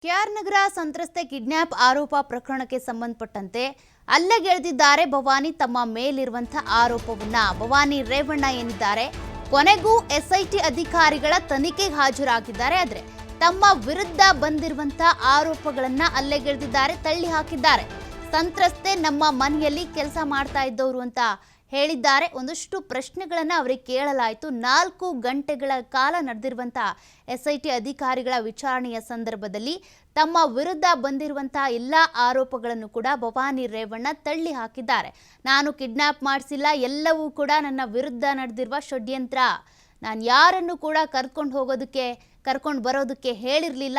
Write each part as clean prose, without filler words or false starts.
K R ನಗರ ಸಂತ್ರಸ್ತೆ kidnap ಆರೋಪ ಪ್ರಕರಣಕ್ಕೆ ಸಂಬಂಧಪಟ್ಟಂತೆ ಹಲ್ಲೆಗೆಳೆದಿದ್ದಾರೆ ಭವಾನಿ. ತಮ್ಮ ಮೇಲಿರುವಂತಹ ಆರೋಪವನ್ನ ಭವಾನಿ ರೇವಣ್ಣ ಏನಿದ್ದಾರೆ ಕೊನೆಗೂ ಎಸ್ಐಟಿ ಅಧಿಕಾರಿಗಳ ತನಿಖೆಗೆ ಹಾಜರಾಗಿದ್ದಾರೆ. ಆದರೆ ತಮ್ಮ ವಿರುದ್ಧ ಬಂದಿರುವಂತಹ ಆರೋಪಗಳನ್ನ ಹಲ್ಲೆಗೆಳೆದಿದ್ದಾರೆ, ತಳ್ಳಿ ಹಾಕಿದ್ದಾರೆ. ಸಂತ್ರಸ್ತೆ ನಮ್ಮ ಮನೆಯಲ್ಲಿ ಕೆಲಸ ಮಾಡ್ತಾ ಇದ್ದವರು ಅಂತ ಹೇಳಿದ್ದಾರೆ. ಒಂದಷ್ಟು ಪ್ರಶ್ನೆಗಳನ್ನು ಅವರಿಗೆ ಕೇಳಲಾಯಿತು. 4 ಗಂಟೆಗಳ ಕಾಲ ನಡೆದಿರುವಂತಹ ಎಸ್ಐಟಿ ಅಧಿಕಾರಿಗಳ ವಿಚಾರಣೆಯ ಸಂದರ್ಭದಲ್ಲಿ ತಮ್ಮ ವಿರುದ್ಧ ಬಂದಿರುವಂತಹ ಎಲ್ಲ ಆರೋಪಗಳನ್ನು ಕೂಡ ಭವಾನಿ ರೇವಣ್ಣ ತಳ್ಳಿ ಹಾಕಿದ್ದಾರೆ. ನಾನು ಕಿಡ್ನಾಪ್ ಮಾಡಿಸಿಲ್ಲ, ಎಲ್ಲವೂ ಕೂಡ ನನ್ನ ವಿರುದ್ಧ ನಡೆದಿರುವ ಷಡ್ಯಂತ್ರ. ನಾನು ಯಾರನ್ನು ಕೂಡ ಕರ್ಕೊಂಡು ಬರೋದಕ್ಕೆ ಹೇಳಿರಲಿಲ್ಲ.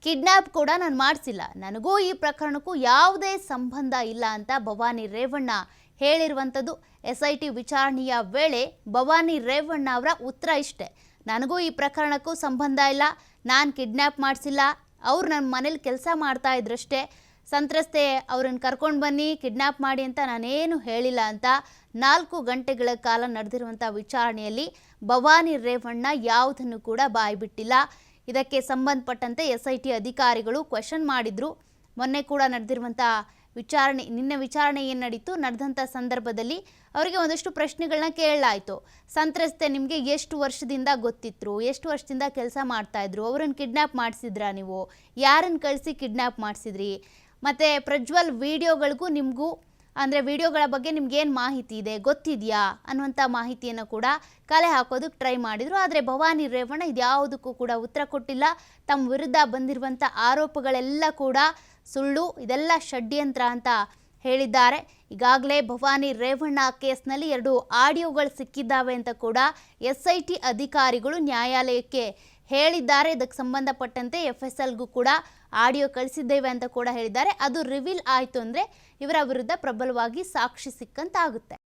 ಕಿಡ್ನಾಪ್ ಕೂಡ ನಾನು ಮಾಡಿಸಿಲ್ಲ. ನನಗೂ ಈ ಪ್ರಕರಣಕ್ಕೂ ಯಾವುದೇ ಸಂಬಂಧ ಇಲ್ಲ ಅಂತ ಭವಾನಿ ರೇವಣ್ಣ ಹೇಳಿರುವಂಥದ್ದು. ಎಸ್ಐಟಿ ವಿಚಾರಣೆಯ ವೇಳೆ ಭವಾನಿ ರೇವಣ್ಣ ಅವರ ಉತ್ತರ ಇಷ್ಟೇ: ನನಗೂ ಈ ಪ್ರಕರಣಕ್ಕೂ ಸಂಬಂಧ ಇಲ್ಲ, ನಾನು ಕಿಡ್ನಾಪ್ ಮಾಡಿಸಿಲ್ಲ, ಅವ್ರು ನನ್ನ ಮನೇಲಿ ಕೆಲಸ ಮಾಡ್ತಾ ಇದ್ರಷ್ಟೇ, ಸಂತ್ರಸ್ತೆ ಅವ್ರನ್ನ ಕರ್ಕೊಂಡು ಬನ್ನಿ ಕಿಡ್ನಾಪ್ ಮಾಡಿ ಅಂತ ನಾನೇನು ಹೇಳಿಲ್ಲ ಅಂತ 4 ಗಂಟೆಗಳ ಕಾಲ ನಡೆದಿರುವಂಥ ವಿಚಾರಣೆಯಲ್ಲಿ ಭವಾನಿ ರೇವಣ್ಣ ಯಾವುದನ್ನು ಕೂಡ ಬಾಯ್ಬಿಟ್ಟಿಲ್ಲ. ಇದಕ್ಕೆ ಸಂಬಂಧಪಟ್ಟಂತೆ ಎಸ್ಐಟಿ ಅಧಿಕಾರಿಗಳು ಕ್ವೆಶನ್ ಮಾಡಿದ್ರು. ಮೊನ್ನೆ ಕೂಡ ನಡೆದಿರುವಂಥ ನಿನ್ನೆ ವಿಚಾರಣೆ ಏನು ನಡೀತು, ನಡೆದಂಥ ಸಂದರ್ಭದಲ್ಲಿ ಅವರಿಗೆ ಒಂದಷ್ಟು ಪ್ರಶ್ನೆಗಳನ್ನ ಕೇಳಲಾಯಿತು. ಸಂತ್ರಸ್ತೆ ನಿಮಗೆ ಎಷ್ಟು ವರ್ಷದಿಂದ ಗೊತ್ತಿದ್ರು, ಎಷ್ಟು ವರ್ಷದಿಂದ ಕೆಲಸ ಮಾಡ್ತಾಯಿದ್ರು, ಅವರನ್ನು ಕಿಡ್ನಾಪ್ ಮಾಡಿಸಿದ್ರಾ, ನೀವು ಯಾರನ್ನು ಕಳಿಸಿ ಕಿಡ್ನಾಪ್ ಮಾಡಿಸಿದ್ರಿ, ಮತ್ತು ಪ್ರಜ್ವಲ್ ವಿಡಿಯೋಗಳಿಗೂ ನಿಮಗೂ ಅಂದರೆ ವಿಡಿಯೋಗಳ ಬಗ್ಗೆ ನಿಮ್ಗೇನು ಮಾಹಿತಿ ಇದೆ, ಗೊತ್ತಿದೆಯಾ ಅನ್ನುವಂಥ ಮಾಹಿತಿಯನ್ನು ಕೂಡ ಕಲೆ ಹಾಕೋದಕ್ಕೆ ಟ್ರೈ ಮಾಡಿದರು. ಆದರೆ ಭವಾನಿ ರೇವಣ್ಣ ಇದ್ಯಾವುದಕ್ಕೂ ಕೂಡ ಉತ್ತರ ಕೊಟ್ಟಿಲ್ಲ. ತಮ್ಮ ವಿರುದ್ಧ ಬಂದಿರುವಂಥ ಆರೋಪಗಳೆಲ್ಲ ಕೂಡ ಸುಳ್ಳು, ಇದೆಲ್ಲ ಷಡ್ಯಂತ್ರ ಅಂತ ಹೇಳಿದ್ದಾರೆ. ಈಗಾಗಲೇ ಭವಾನಿ ರೇವಣ್ಣ ಕೇಸ್ನಲ್ಲಿ 2 ಆಡಿಯೋಗಳು ಸಿಕ್ಕಿದ್ದಾವೆ ಅಂತ ಕೂಡ ಎಸ್ಐಟಿ ಅಧಿಕಾರಿಗಳು ನ್ಯಾಯಾಲಯಕ್ಕೆ ಹೇಳಿದ್ದಾರೆ. ಇದಕ್ಕೆ ಸಂಬಂಧಪಟ್ಟಂತೆ FSLಗೂ ಕೂಡ ಆಡಿಯೋ ಕಳಿಸಿದ್ದೇವೆ ಅಂತ ಕೂಡ ಹೇಳಿದ್ದಾರೆ. ಅದು ರಿವೀಲ್ ಆಯಿತು ಅಂದರೆ ಇವರ ವಿರುದ್ಧ ಪ್ರಬಲವಾಗಿ ಸಾಕ್ಷಿ ಸಿಕ್ಕಂತಾಗುತ್ತೆ.